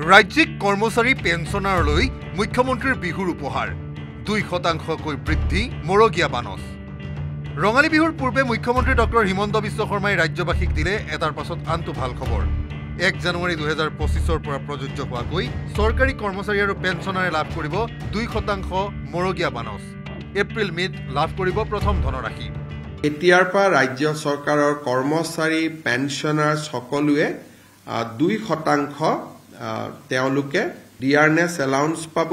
ৰাজ্যিক কৰ্মচাৰী পেঞ্চনাৰলৈ মুখ্যমন্ত্ৰীৰ বিহুৰ উপহাৰ 2% বৃদ্ধি মৰগীয়া বানচ ৰঙালী বিহুৰ পূৰ্বে মুখ্যমন্ত্ৰী ডক্টৰ হিমন্ত বিশ্ব শৰ্মাই ৰাজ্যবাসীক দিলে এটাৰ পাছত আনটো ভাল খবৰ 1 জানুৱাৰী 2025 পৰা প্ৰযোজ্য হোৱাকৈ চৰকাৰী কৰ্মচাৰী আৰু পেঞ্চনাৰে লাভ কৰিব 2% মৰগীয়া বানচ এপ্ৰিল মেত লাভ কৰিব প্ৰথম ধনৰাশি এতিয়াৰ পৰা ৰাজ্য চৰকাৰৰ কৰ্মচাৰী পেঞ্চনাৰ সকলোৱে 2% তেওঁলোকে ডিয়াৰনেছ এলাউন্স পাব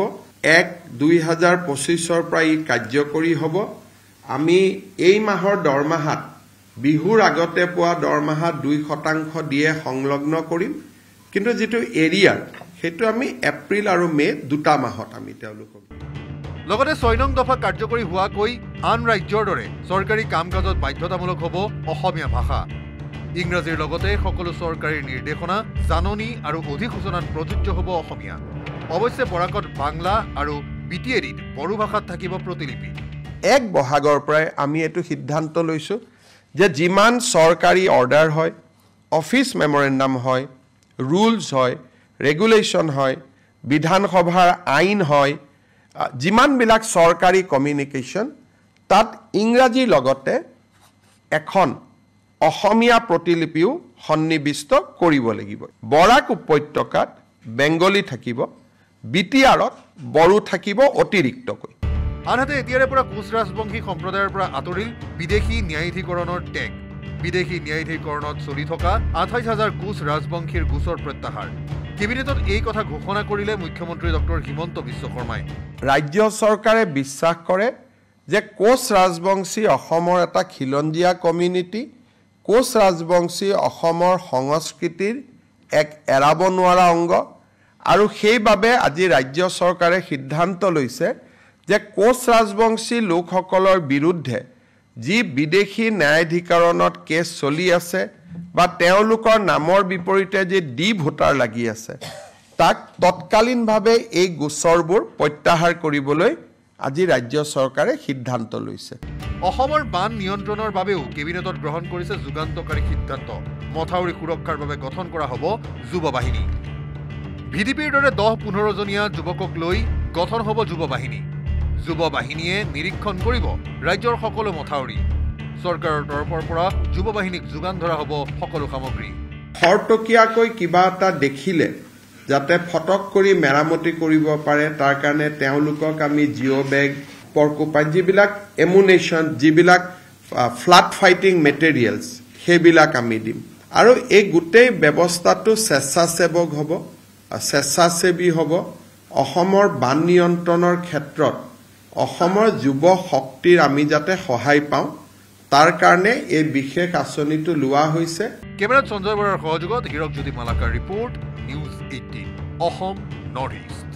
1-2025 পৰা ই কাৰ্যকৰী হ'ব আমি এই মাহৰ দৰমহাত বিহুৰ আগতে পোৱা দৰমহাত 2% দিয়ে সংলগ্ন কৰিম কিন্তু যেটো এৰিয়াৰ হেতু আমি এপ্ৰিল আৰু মে দুটা মাহত আমি তেওঁলোকক লগতে 6 নং দফা কাৰ্যকৰী হোৱাকৈ আন ৰাজ্যৰ দৰে চৰকাৰী কাম-কাজত বাধ্যতামূলক হ'ব অসমীয়া ভাষা ইংৰাজীৰ লগতে সকলো চৰকাৰী নিৰ্দেশনা জাননী আৰু অধিসূচনাত প্ৰযোজ্য হ'ব অসমীয়া অৱশ্যে বৰাকত বাংলা আৰু বিটিএডিত বড়ো ভাষাত থাকিব প্ৰতিলিপি এক বহাগৰ পৰাই আমি এটো সিদ্ধান্ত লৈছো যে যিমান চৰকাৰী অৰ্ডাৰ হয় অফিচ মেমৰেন্ডাম হয় ৰুলছ হয় ৰেগুলেশন হয় বিধানসভাৰ আইন হয় যিমান বিলাক চৰকাৰী কমিউনিকেশন তাত ইংৰাজীৰ লগতে এখন অসমীয়া প্ৰতিলিপিও সন্নিবিষ্ট কৰিব লাগিব বৰাক উপত্যকাত বেংগলী থাকিব বিটিআৰত বড়ো থাকিব অতিৰিক্তকৈ আনহাতে এতিয়াৰে পৰা কোচ ৰাজবংশী সম্প্ৰদায়ৰ পৰা আঁতৰিল বিদেশী ন্যায়াধিকৰণৰ টেগ বিদেশী ন্যায়াধিকৰণত চলি থকা 28000 কোচ ৰাজবংশীৰ গোচৰ প্ৰত্যাহাৰ কেবিনেটত এই কথা ঘোষণা কৰিলে মুখ্যমন্ত্ৰী ডক্টৰ হিমন্ত বিশ্ব শৰ্মাই ৰাজ্য চৰকাৰে বিশ্বাস কৰে যে কোচ ৰাজবংশী অসমৰ এটা খিলঞ্জীয়া কমিউনিটি কোচ ৰাজবংশী অসমৰ সংস্কৃতিৰ এক এৰাব নোৱাৰা অংগ আৰু সেইবাবে আজি ৰাজ্য চৰকাৰে সিদ্ধান্ত লৈছে যে কোচ ৰাজবংশী লোকসকলৰ বিৰুদ্ধে যি বিদেশী ন্যায়াধিকৰণত কেছ চলি আছে বা তেওঁলোকৰ নামৰ বিপৰীতে যে ডি ভোটাৰ লাগি আছে তাক তৎকালীনভাৱে এই গোচৰবোৰ প্ৰত্যাহাৰ কৰিবলৈ আজি ৰাজ্য চৰকাৰে সিদ্ধান্ত লৈছে অসমৰ বান নিয়ন্ত্ৰণৰ বাবেও কেবিনেটত গ্ৰহণ কৰিছে যুগান্তকাৰী সিদ্ধান্ত মথাউৰি সুৰক্ষাৰ বাবে গঠন কৰা হ'ব যুৱ বাহিনী ভিডিপিৰ দৰে 10-15 জনীয়া যুৱকক লৈ গঠন হ'ব যুৱ বাহিনী যুৱ বাহিনীয়ে নিৰীক্ষণ কৰিব ৰাজ্যৰ সকলো মথাউৰি চৰকাৰৰ তৰফৰ পৰা যুৱ বাহিনীক যোগান ধৰা হ'ব সকলো সামগ্ৰী খৰটকীয়াকৈ কিবা এটা দেখিলে যাতে ফটক কৰি মেৰামতি কৰিব পাৰে তাৰ কাৰণে তেওঁলোকক আমি জিঅ' বেগ পৰ্কুপাইন যিবিলাক এমুনেশ্যন যিবিলাক ফ্লাড ফাইটিং মেটেৰিয়েলছ সেইবিলাক আমি দিম আৰু এই গোটেই ব্যৱস্থাটো স্বেচ্ছাসেৱক হ'ব স্বেচ্ছাসেৱী হ'ব অসমৰ বান নিয়ন্ত্ৰণৰ ক্ষেত্ৰত অসমৰ যুৱ শক্তিৰ আমি যাতে সহায় পাওঁ তাৰ কাৰণে এই বিশেষ আঁচনিটো লোৱা হৈছে কেমেৰাত সঞ্জয় বৰাৰ সহযোগত Hirak Jyoti Malakar report news 18 Assam north east